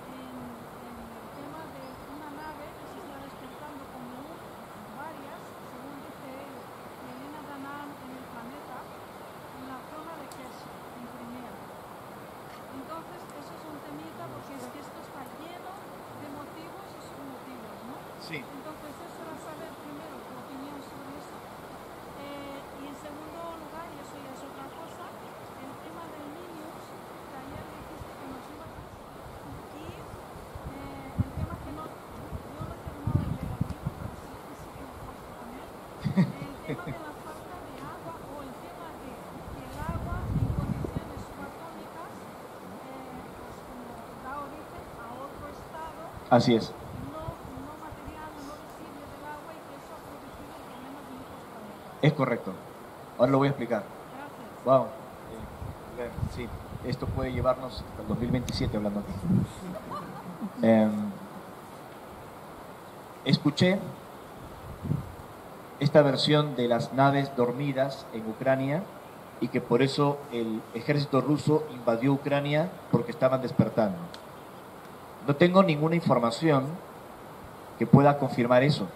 [SPEAKER 3] en el tema de una nave que se está despertando como varias, según dice él, Elena Danán en el planeta, en la zona de Kerch, en Crimea. Entonces, eso es un temita porque es que esto está lleno de motivos y submotivos, ¿no?
[SPEAKER 1] Sí.
[SPEAKER 3] Entonces, eso era saber primero tu opinión sobre eso. Y en segundo lugar, y eso ya es otra cosa, el tema del Minions, que ayer dijiste que nos iba a... Y el tema que no, yo no he terminado de leer el libro, pero sí que me consta también, el tema de la falta de agua o el tema de que el agua en condiciones subatómicas pues como da origen a otro estado
[SPEAKER 1] Así es.
[SPEAKER 3] no material, no visible del agua, y que eso ha producido problemas en otros planetas.
[SPEAKER 1] Es correcto. Ahora lo voy a explicar.
[SPEAKER 3] Gracias.
[SPEAKER 1] Wow. Sí, esto puede llevarnos hasta el 2027 hablando aquí. Escuché esta versión de las naves dormidas en Ucrania y que por eso el ejército ruso invadió Ucrania porque estaban despertando. No tengo ninguna información que pueda confirmar eso,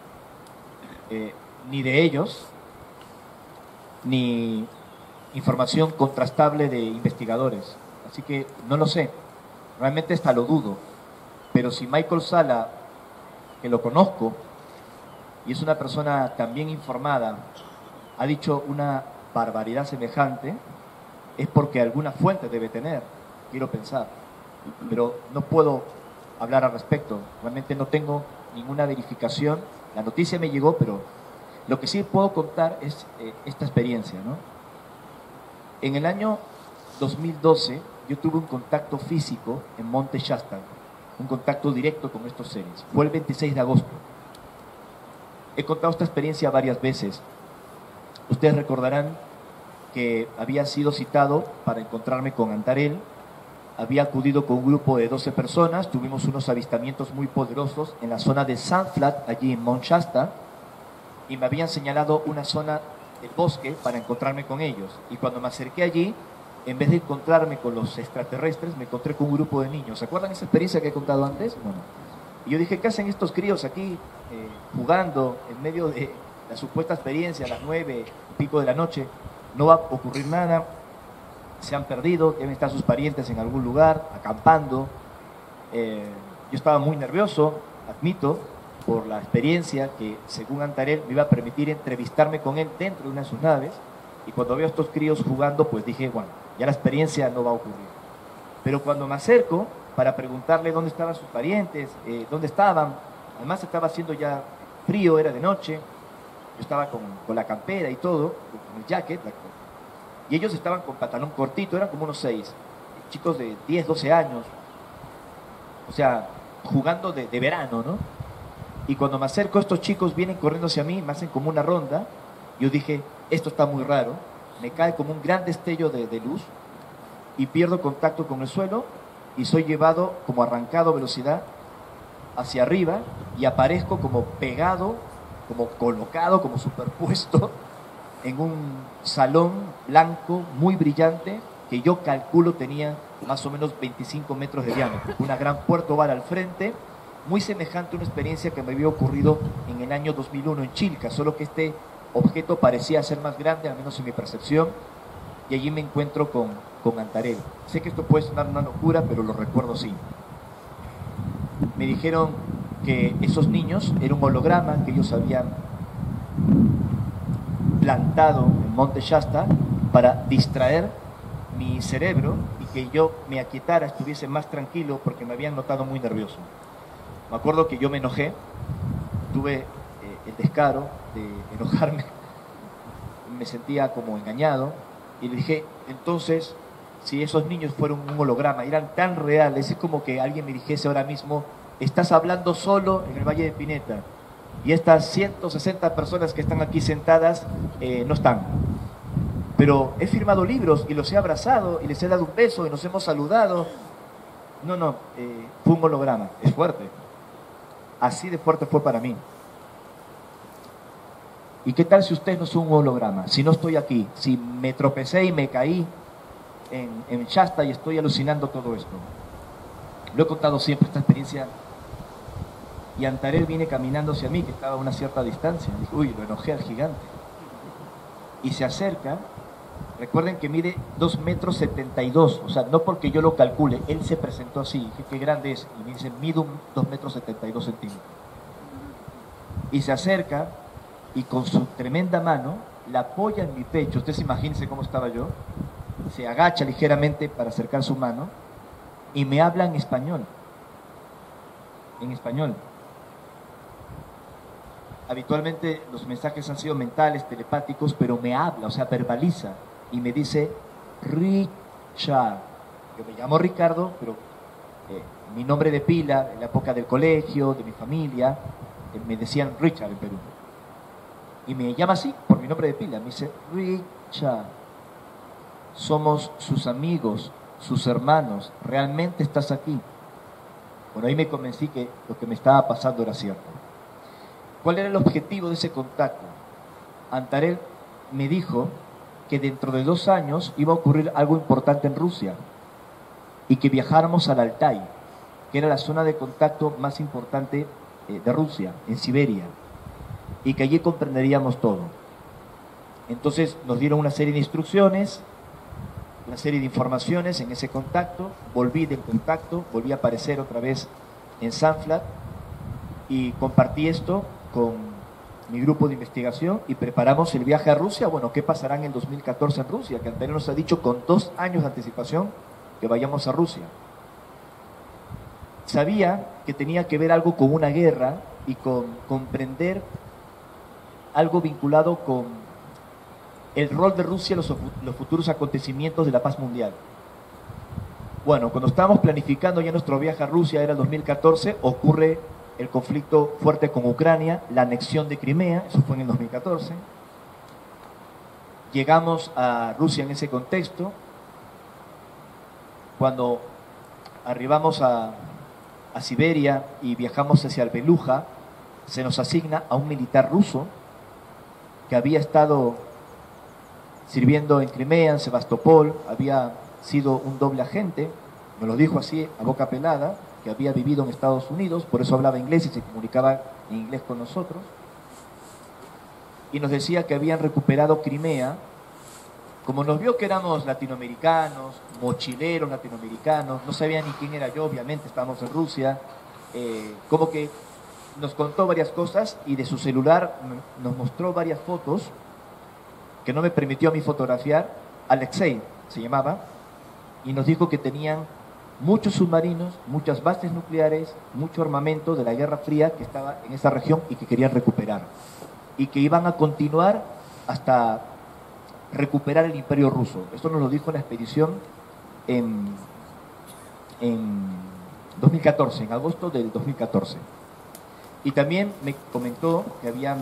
[SPEAKER 1] ni de ellos, ni información contrastable de investigadores. Así que no lo sé, realmente hasta lo dudo. Pero si Michael Sala, que lo conozco, y es una persona también informada, ha dicho una barbaridad semejante, es porque alguna fuente debe tener, quiero pensar. Pero no puedo hablar al respecto, realmente no tengo ninguna verificación. La noticia me llegó, pero lo que sí puedo contar es esta experiencia, ¿no? En el año 2012 yo tuve un contacto físico en Monte Shasta, un contacto directo con estos seres. Fue el 26 de agosto. He contado esta experiencia varias veces. Ustedes recordarán que había sido citado para encontrarme con Antarel. Había acudido con un grupo de 12 personas. Tuvimos unos avistamientos muy poderosos en la zona de Sandflat, allí en Mount Shasta, y me habían señalado una zona del bosque para encontrarme con ellos. Y cuando me acerqué allí, en vez de encontrarme con los extraterrestres, me encontré con un grupo de niños. ¿Se acuerdan esa experiencia que he contado antes? Bueno, y yo dije, ¿qué hacen estos críos aquí jugando en medio de la supuesta experiencia a las 9:00 de la noche? No va a ocurrir nada, se han perdido, deben estar sus parientes en algún lugar, acampando. Yo estaba muy nervioso, admito, por la experiencia que, según Antarel, me iba a permitir entrevistarme con él dentro de una de sus naves. Y cuando veo a estos críos jugando, pues dije, bueno, ya la experiencia no va a ocurrir. Pero cuando me acerco para preguntarle dónde estaban sus parientes, dónde estaban, además estaba haciendo ya frío, era de noche, yo estaba con la campera y todo, con el jacket, y ellos estaban con pantalón cortito, eran como unos 6, chicos de 10, 12 años, o sea, jugando de verano, ¿no? Y cuando me acerco, estos chicos vienen corriendo hacia mí, me hacen como una ronda. Yo dije, esto está muy raro. Me cae como un gran destello de luz y pierdo contacto con el suelo y soy llevado como arrancado a velocidad hacia arriba y aparezco como pegado, como colocado, como superpuesto en un salón blanco muy brillante que yo calculo tenía más o menos 25 metros de diámetro. Una gran puerta oval al frente, muy semejante a una experiencia que me había ocurrido en el año 2001 en Chilca, solo que este objeto parecía ser más grande, al menos en mi percepción, y allí me encuentro con Antarel. Sé que esto puede sonar una locura, pero lo recuerdo así. Me dijeron que esos niños era un holograma que ellos habían plantado en Monte Shasta para distraer mi cerebro y que yo me aquietara, estuviese más tranquilo porque me habían notado muy nervioso. Me acuerdo que yo me enojé, tuve el descaro de enojarme, me sentía como engañado y le dije, entonces, si esos niños fueron un holograma, eran tan reales, es como que alguien me dijese ahora mismo, estás hablando solo en el Valle de Pineta y estas 160 personas que están aquí sentadas no están. Pero he firmado libros y los he abrazado y les he dado un beso y nos hemos saludado. No, fue un holograma, es fuerte. Así de fuerte fue para mí. ¿Y qué tal si usted no es un holograma? Si no estoy aquí, si me tropecé y me caí en Shasta y estoy alucinando todo esto. Lo he contado siempre, esta experiencia. Y Antarel viene caminando hacia mí, que estaba a una cierta distancia. Dije, uy, lo enojé al gigante. Y se acerca. Recuerden que mide 2,72 m, o sea, no porque yo lo calcule, él se presentó así, dije, qué grande es, y me dice, mide 2,72 m. Y se acerca, y con su tremenda mano, la apoya en mi pecho, ustedes imagínense cómo estaba yo, se agacha ligeramente para acercar su mano, y me habla en español. Habitualmente los mensajes han sido mentales, telepáticos, pero me habla, o sea, verbaliza. Y me dice, Richard. Yo me llamo Ricardo, pero mi nombre de pila, en la época del colegio, de mi familia, me decían Richard en Perú. Y me llama así, por mi nombre de pila. Me dice, Richard, somos sus amigos, sus hermanos, ¿realmente estás aquí? Bueno, ahí me convencí que lo que me estaba pasando era cierto. ¿Cuál era el objetivo de ese contacto? Antarel me dijo que dentro de 2 años iba a ocurrir algo importante en Rusia y que viajáramos al Altai, que era la zona de contacto más importante de Rusia, en Siberia, y que allí comprenderíamos todo. Entonces nos dieron una serie de instrucciones, una serie de informaciones en ese contacto, volví del contacto, volví a aparecer otra vez en Sanflat y compartí esto con mi grupo de investigación y preparamos el viaje a Rusia. Bueno, ¿qué pasará en el 2014 en Rusia? Que Antonio nos ha dicho con 2 años de anticipación que vayamos a Rusia. Sabía que tenía que ver algo con una guerra y con comprender algo vinculado con el rol de Rusia en los futuros acontecimientos de la paz mundial. Bueno, cuando estábamos planificando ya nuestro viaje a Rusia, era el 2014, ocurre el conflicto fuerte con Ucrania, la anexión de Crimea, eso fue en el 2014. Llegamos a Rusia en ese contexto. Cuando arribamos a Siberia y viajamos hacia el Beluja, se nos asigna a un militar ruso que había estado sirviendo en Crimea, en Sebastopol, había sido un doble agente, nos lo dijo así a boca pelada, que había vivido en Estados Unidos, por eso hablaba inglés y se comunicaba en inglés con nosotros, y nos decía que habían recuperado Crimea. Como nos vio que éramos latinoamericanos, mochileros latinoamericanos, no sabía ni quién era yo, obviamente estábamos en Rusia, como que nos contó varias cosas y de su celular nos mostró varias fotos que no me permitió a mí fotografiar. Alexei se llamaba, y nos dijo que tenían muchos submarinos, muchas bases nucleares, mucho armamento de la Guerra Fría que estaba en esa región y que querían recuperar. Y que iban a continuar hasta recuperar el Imperio Ruso. Esto nos lo dijo en la expedición en 2014, en agosto del 2014. Y también me comentó que habían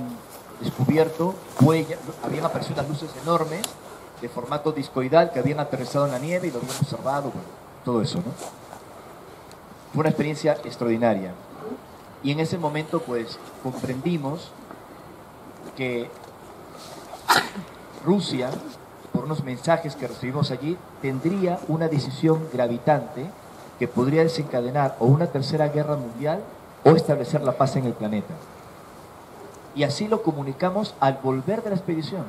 [SPEAKER 1] descubierto huellas, habían aparecido unas luces enormes de formato discoidal que habían aterrizado en la nieve y lo habían observado, bueno, todo eso, ¿no? Fue una experiencia extraordinaria. Y en ese momento, pues, comprendimos que Rusia, por unos mensajes que recibimos allí, tendría una decisión gravitante que podría desencadenar o una tercera guerra mundial o establecer la paz en el planeta. Y así lo comunicamos al volver de la expedición.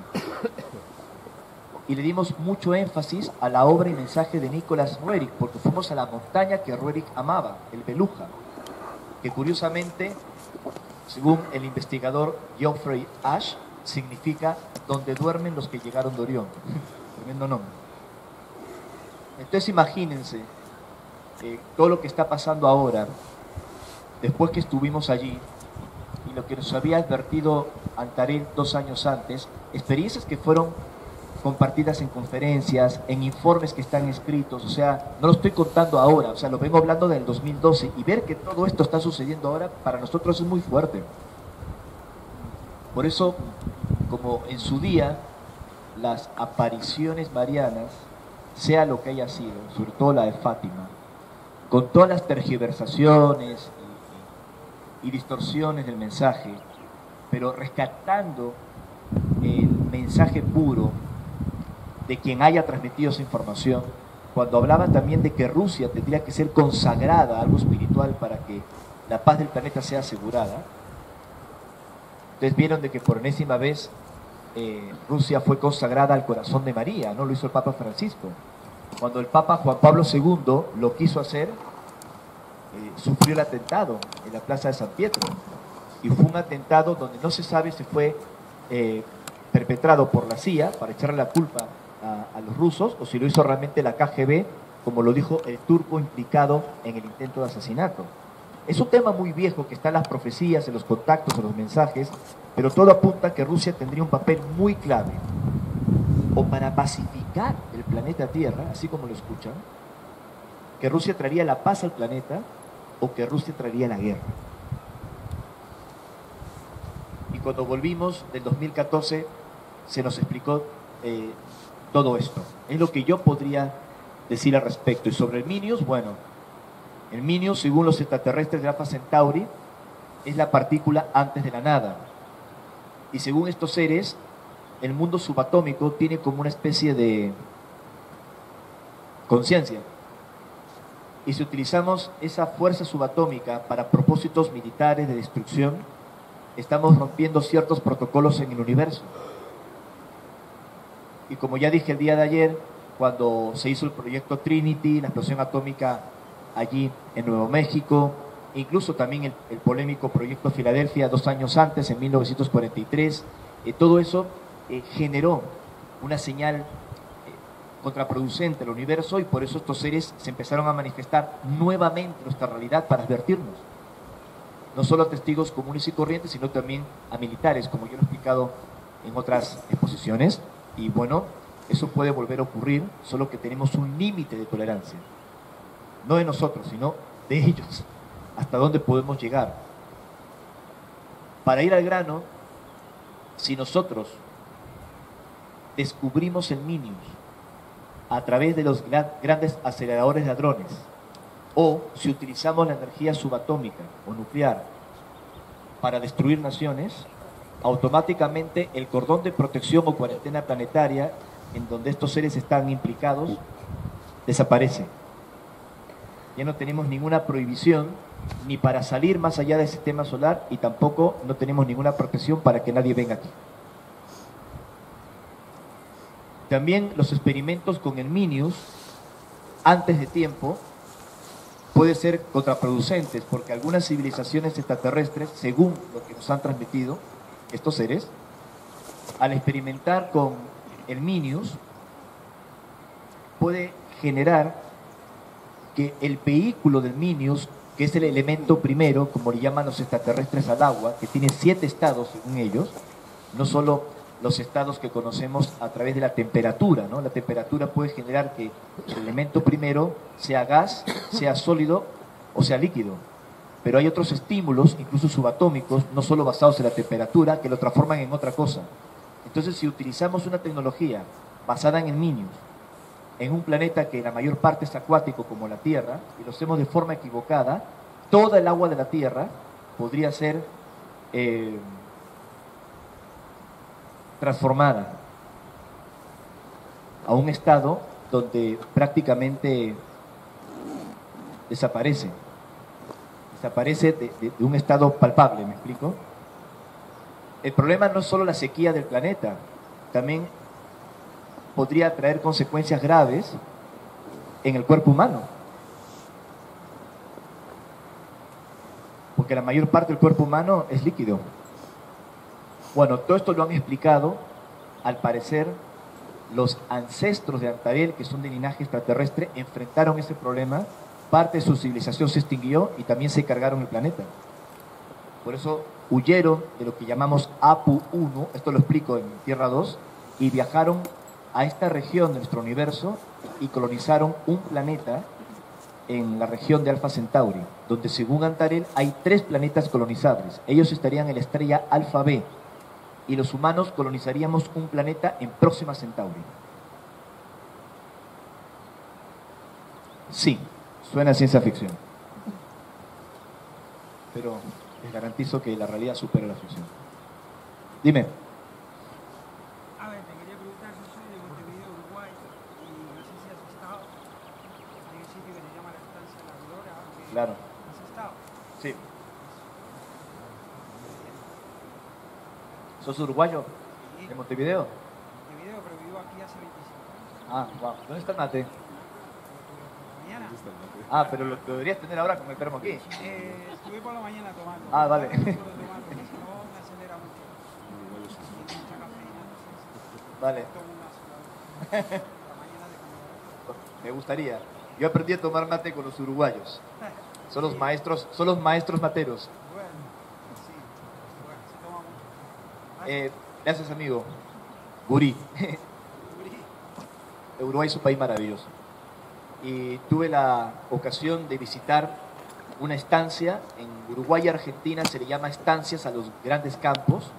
[SPEAKER 1] Y le dimos mucho énfasis a la obra y mensaje de Nicholas Roerich, porque fuimos a la montaña que Roerich amaba, el Beluja, que curiosamente, según el investigador Geoffrey Ash, significa donde duermen los que llegaron de Orión. Tremendo nombre. Entonces imagínense todo lo que está pasando ahora, después que estuvimos allí, y lo que nos había advertido Antarén 2 años antes, experiencias que fueron compartidas en conferencias, en informes que están escritos, o sea, no lo estoy contando ahora, o sea, lo vengo hablando del 2012, y ver que todo esto está sucediendo ahora, para nosotros es muy fuerte. Por eso, como en su día, las apariciones marianas, sea lo que haya sido, sobre todo la de Fátima, con todas las tergiversaciones y distorsiones del mensaje, pero rescatando el mensaje puro de quien haya transmitido esa información, cuando hablaba también de que Rusia tendría que ser consagrada a algo espiritual para que la paz del planeta sea asegurada. Ustedes vieron de que por enésima vez Rusia fue consagrada al corazón de María, ¿no? Lo hizo el Papa Francisco. Cuando el Papa Juan Pablo II lo quiso hacer, sufrió el atentado en la Plaza de San Pietro, y fue un atentado donde no se sabe si fue perpetrado por la CIA para echarle la culpa a los rusos o si lo hizo realmente la KGB, como lo dijo el turco implicado en el intento de asesinato. Es un tema muy viejo que está en las profecías, en los contactos, en los mensajes, pero todo apunta a que Rusia tendría un papel muy clave, o para pacificar el planeta Tierra, así como lo escuchan, que Rusia traería la paz al planeta o que Rusia traería la guerra. Y cuando volvimos del 2014 se nos explicó todo esto. Es lo que yo podría decir al respecto. Y sobre el Minius, bueno, el Minius, según los extraterrestres de Alpha Centauri, es la partícula antes de la nada. Y según estos seres, el mundo subatómico tiene como una especie de conciencia. Y si utilizamos esa fuerza subatómica para propósitos militares de destrucción, estamos rompiendo ciertos protocolos en el universo. Y como ya dije el día de ayer, cuando se hizo el proyecto Trinity, la explosión atómica allí en Nuevo México, incluso también el polémico proyecto Filadelfia 2 años antes, en 1943, todo eso generó una señal contraproducente al universo, y por eso estos seres se empezaron a manifestar nuevamente en nuestra realidad para advertirnos. No solo a testigos comunes y corrientes, sino también a militares, como yo lo he explicado en otras exposiciones. Y bueno, eso puede volver a ocurrir, solo que tenemos un límite de tolerancia. No de nosotros, sino de ellos. Hasta dónde podemos llegar. Para ir al grano, si nosotros descubrimos el Minius a través de los grandes aceleradores de hadrones, o si utilizamos la energía subatómica o nuclear para destruir naciones, automáticamente el cordón de protección o cuarentena planetaria en donde estos seres están implicados desaparece. Ya no tenemos ninguna prohibición ni para salir más allá del sistema solar, y tampoco no tenemos ninguna protección para que nadie venga aquí. También los experimentos con el Minius antes de tiempo pueden ser contraproducentes, porque algunas civilizaciones extraterrestres, según lo que nos han transmitido estos seres, al experimentar con el Minius, puede generar que el vehículo del Minius, que es el elemento primero, como le llaman los extraterrestres al agua, que tiene 7 estados según ellos, no solo los estados que conocemos a través de la temperatura, ¿no? La temperatura puede generar que el elemento primero sea gas, sea sólido o sea líquido. Pero hay otros estímulos, incluso subatómicos, no solo basados en la temperatura, que lo transforman en otra cosa. Entonces, si utilizamos una tecnología basada en el Minius, en un planeta que la mayor parte es acuático como la Tierra, y lo hacemos de forma equivocada, toda el agua de la Tierra podría ser transformada a un estado donde prácticamente desaparece de un estado palpable, ¿me explico? El problema no es solo la sequía del planeta, también podría traer consecuencias graves en el cuerpo humano, porque la mayor parte del cuerpo humano es líquido. Bueno, todo esto lo han explicado, al parecer, los ancestros de Antael, que son de linaje extraterrestre, enfrentaron ese problema, parte de su civilización se extinguió y también se cargaron el planeta. Por eso huyeron de lo que llamamos Apu 1, esto lo explico en Tierra 2, y viajaron a esta región de nuestro universo y colonizaron un planeta en la región de Alpha Centauri, donde según Antael hay 3 planetas colonizables. Ellos estarían en la estrella Alpha B, y los humanos colonizaríamos un planeta en Próxima Centauri. Sí, suena a ciencia ficción, pero les garantizo que la realidad supera la ficción. Dime.
[SPEAKER 4] A ver, te quería preguntar, yo soy de Montevideo, Uruguay, y no sé si has estado en un sitio que se llama la Estancia La Aurora.
[SPEAKER 1] Claro.
[SPEAKER 4] ¿Has estado?
[SPEAKER 1] Sí. ¿Sos uruguayo?
[SPEAKER 4] Sí.
[SPEAKER 1] ¿De Montevideo?
[SPEAKER 4] Montevideo, pero vivo aquí hace 25 años.
[SPEAKER 1] Ah, wow. ¿Dónde está el mate?
[SPEAKER 4] Mañana.
[SPEAKER 1] Ah, pero lo deberías tener ahora con el termo aquí.
[SPEAKER 4] Estuve por la mañana tomando.
[SPEAKER 1] Ah, vale.
[SPEAKER 4] No suelo tomar porque si no me acelera mucho. Y mucha cafeína, entonces
[SPEAKER 1] Vale.
[SPEAKER 4] tomo una sola vez. La mañana de comer.
[SPEAKER 1] Me gustaría. Yo aprendí a tomar mate con los uruguayos. Son los maestros materos.
[SPEAKER 4] Bueno, sí. Bueno, se toma mucho.
[SPEAKER 1] Gracias, amigo. Gurí. Uruguay es un país maravilloso. Y tuve la ocasión de visitar una estancia en Uruguay y Argentina, se le llama estancias a los grandes campos.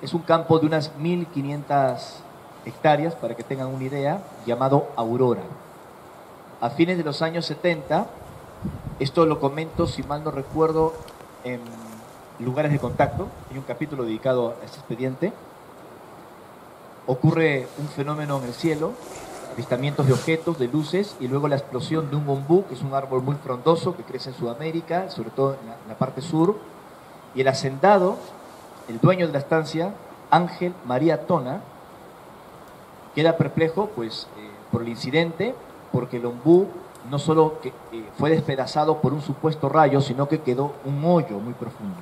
[SPEAKER 1] Es un campo de unas 1500 hectáreas, para que tengan una idea, llamado Aurora. A fines de los años 70, esto lo comento, si mal no recuerdo, en Lugares de Contacto, hay un capítulo dedicado a este expediente. Ocurre un fenómeno en el cielo, avistamientos de objetos, de luces, y luego la explosión de un ombú, que es un árbol muy frondoso que crece en Sudamérica, sobre todo en la parte sur, y el hacendado, el dueño de la estancia, Ángel María Tona, queda perplejo pues, por el incidente, porque el ombú no solo fue despedazado por un supuesto rayo, sino que quedó un hoyo muy profundo.